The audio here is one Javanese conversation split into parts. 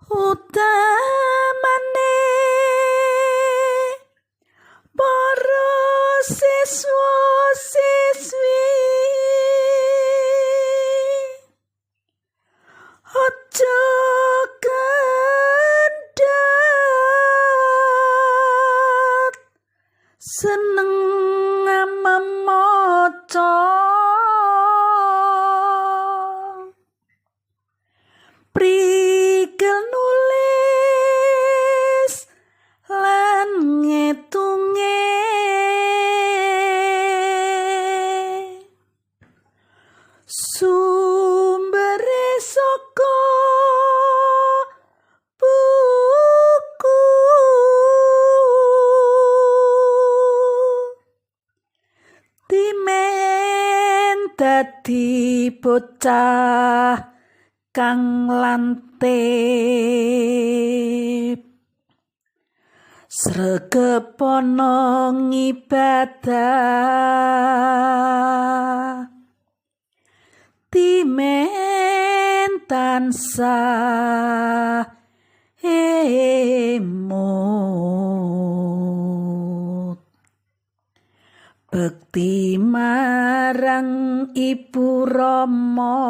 utamane para siswa-siswi aja kendhat seneng memaca prigel nulis lan ngitunge sumbere saka buku timen dadi bocah kang lantip sregep ana ngibadah timen tansah emut bekti marang Ibu Rama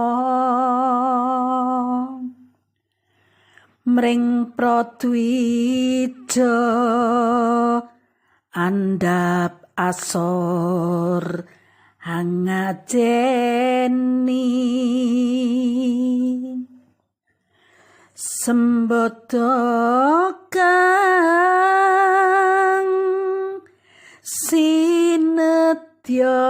mring Pradwija andhap asor ngajeni sembada kang sinedya